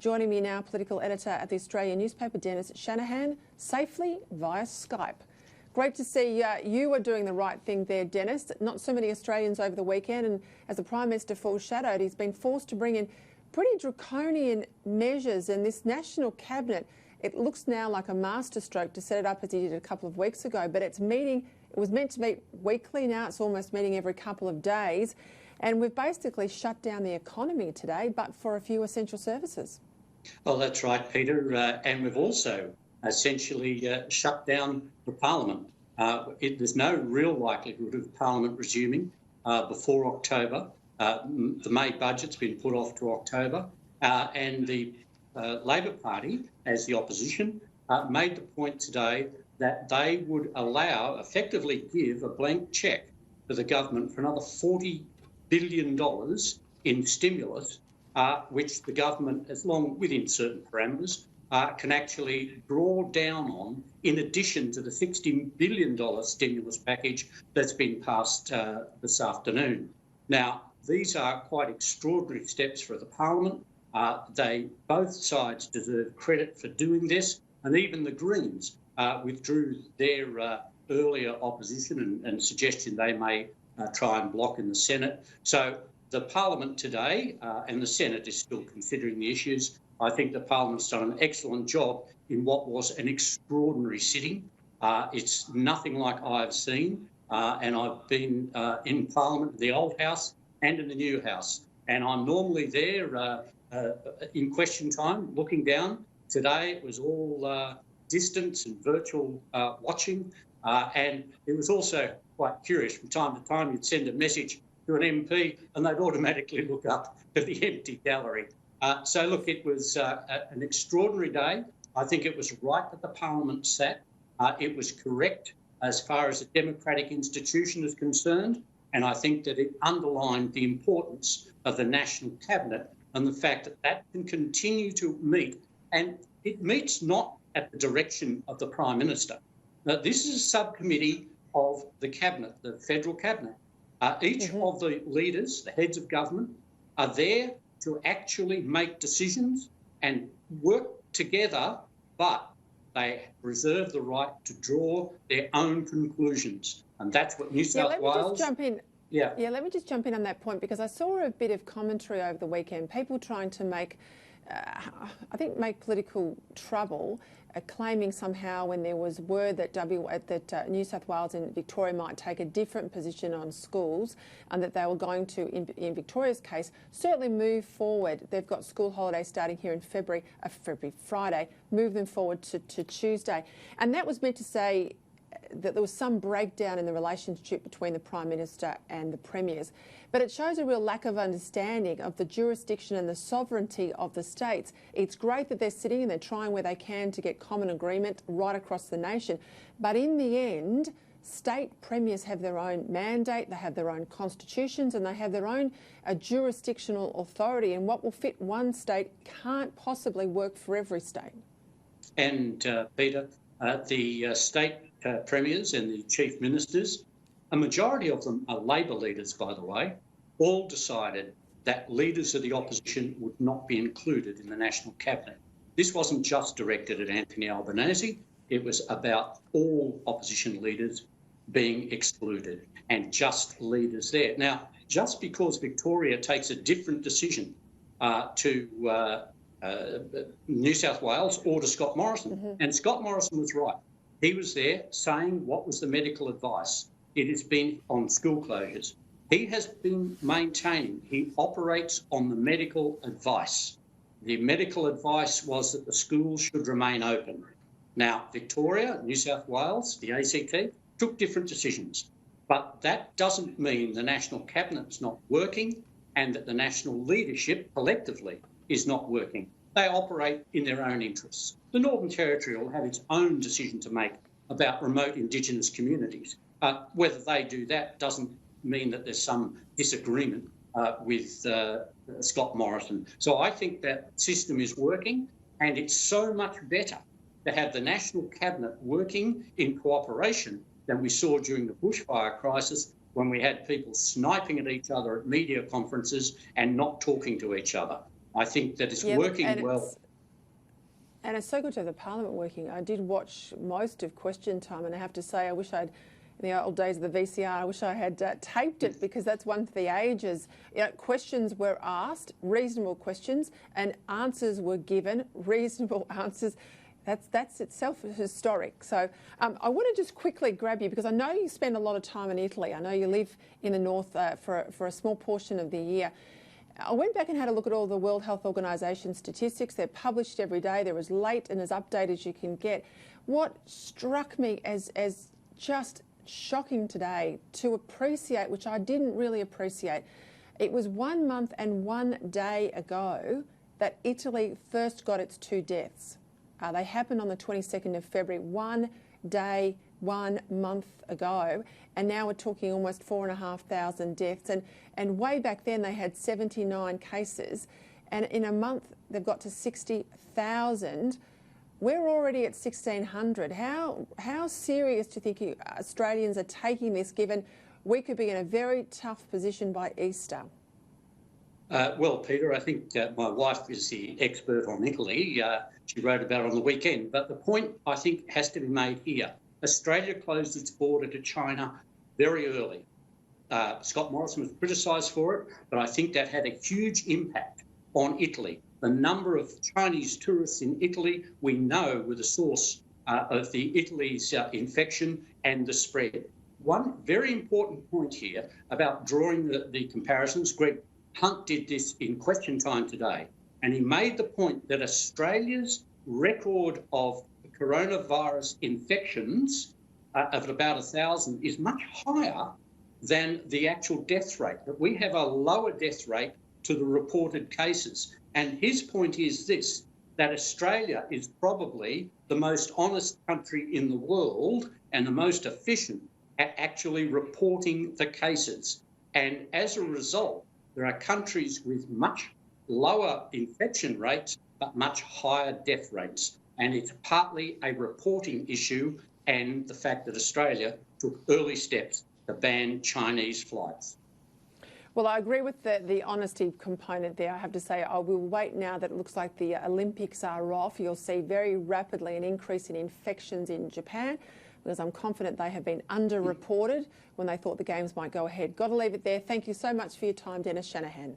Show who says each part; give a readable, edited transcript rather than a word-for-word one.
Speaker 1: Joining me now, political editor at the Australian newspaper, Ms Shanahan, safely via Skype. Great to see you are doing the right thing there, Dennis. Not so many Australians over the weekend, and as the Prime Minister foreshadowed, he's been forced to bring in pretty draconian measures, and this National Cabinet, it looks now like a masterstroke to set it up as he did a couple of weeks ago, but it was meant to meet weekly, now it's almost meeting every couple of days. And we've basically shut down the economy today, but for a few essential services.
Speaker 2: Well, that's right, Peter. And we've also essentially shut down the Parliament. There's no real likelihood of Parliament resuming before October. The May budget's been put off to October. And the Labor Party, as the opposition, made the point today that they would effectively give a blank cheque to the government for another $40 billion in stimulus, which the government, as long within certain parameters, can actually draw down on, in addition to the $60 billion stimulus package that's been passed this afternoon. Now, these are quite extraordinary steps for the Parliament. Both sides deserve credit for doing this, and even the Greens withdrew their earlier opposition and suggestion they may try and block in the Senate. So the Parliament today, and the Senate is still considering the issues. I think the Parliament's done an excellent job in what was an extraordinary sitting. It's nothing like I've seen, and I've been in Parliament, the old House and in the new House. And I'm normally there in question time, looking down. Today it was all distance and virtual watching, and it was also quite curious. From time to time, you'd send a message to an MP and they'd automatically look up to the empty gallery. So, look, it was an extraordinary day. I think it was right that the Parliament sat. It was correct as far as a democratic institution is concerned, and I think that it underlined the importance of the National Cabinet and the fact that that can continue to meet. And it meets not at the direction of the Prime Minister. Now, this is a subcommittee of the Cabinet, the Federal Cabinet. Each of the leaders, the heads of government, are there to actually make decisions and work together, but they reserve the right to draw their own conclusions. And that's what New South Wales...
Speaker 1: Let me just jump in. Yeah, let me just jump in on that point, because I saw a bit of commentary over the weekend, people trying to make political trouble, claiming somehow when there was word that New South Wales and Victoria might take a different position on schools, and that they were going to, in Victoria's case, certainly move forward. They've got school holidays starting here in Friday, move them forward to Tuesday. And that was meant to say that there was some breakdown in the relationship between the Prime Minister and the Premiers. But it shows a real lack of understanding of the jurisdiction and the sovereignty of the states. It's great that they're sitting and they're trying where they can to get common agreement right across the nation. But in the end, state premiers have their own mandate, they have their own constitutions, and they have their own jurisdictional authority. And what will fit one state can't possibly work for every state.
Speaker 2: And, Peter, the state premiers and the chief ministers, a majority of them are Labor leaders, by the way, all decided that leaders of the opposition would not be included in the National Cabinet. This wasn't just directed at Anthony Albanese, it was about all opposition leaders being excluded and just leaders there. Now, just because Victoria takes a different decision to New South Wales or to Scott Morrison, and Scott Morrison was right. He was there saying what was the medical advice. It has been on school closures. He has been maintaining, he operates on the medical advice. The medical advice was that the schools should remain open. Now, Victoria, New South Wales, the ACT, took different decisions. But that doesn't mean the National Cabinet's not working and that the national leadership collectively is not working. They operate in their own interests. The Northern Territory will have its own decision to make about remote Indigenous communities. Whether they do that doesn't mean that there's some disagreement with Scott Morrison. So I think that system is working, and it's so much better to have the National Cabinet working in cooperation than we saw during the bushfire crisis, when we had people sniping at each other at media conferences and not talking to each other. I think that it's working well.
Speaker 1: And it's so good to have the Parliament working. I did watch most of Question Time, and I have to say, I wish I'd, in the old days of the VCR, I wish I had taped it, because that's one for the ages. You know, questions were asked, reasonable questions, and answers were given, reasonable answers. That's itself historic. So I want to just quickly grab you, because I know you spend a lot of time in Italy. I know you live in the north for a small portion of the year. I went back and had a look at all the World Health Organisation statistics. They're published every day. They're as late and as updated as you can get. What struck me as just shocking today to appreciate, which I didn't really appreciate, it was 1 month and 1 day ago that Italy first got its 2 deaths. They happened on the 22nd of February, 1 day, 1 month ago, and now we're talking almost 4,500 deaths. And way back then they had 79 cases, and in a month they've got to 60,000. We're already at 1,600. How serious do you think Australians are taking this, given we could be in a very tough position by Easter?
Speaker 2: Well, Peter, I think my wife is the expert on Italy. She wrote about it on the weekend. But the point, I think, has to be made here. Australia closed its border to China very early. Scott Morrison was criticised for it, but I think that had a huge impact on Italy. The number of Chinese tourists in Italy, we know, were the source of Italy's infection and the spread. One very important point here about drawing the comparisons, Greg Hunt did this in Question Time today, and he made the point that Australia's record of coronavirus infections of about 1,000 is much higher than the actual death rate, that we have a lower death rate to the reported cases. And his point is this, that Australia is probably the most honest country in the world and the most efficient at actually reporting the cases. And as a result, there are countries with much lower infection rates but much higher death rates. And it's partly a reporting issue and the fact that Australia took early steps to ban Chinese flights.
Speaker 1: Well, I agree with the honesty component there. I have to say, I will wait now that it looks like the Olympics are off. You'll see very rapidly an increase in infections in Japan, because I'm confident they have been underreported when they thought the Games might go ahead. Got to leave it there. Thank you so much for your time, Dennis Shanahan.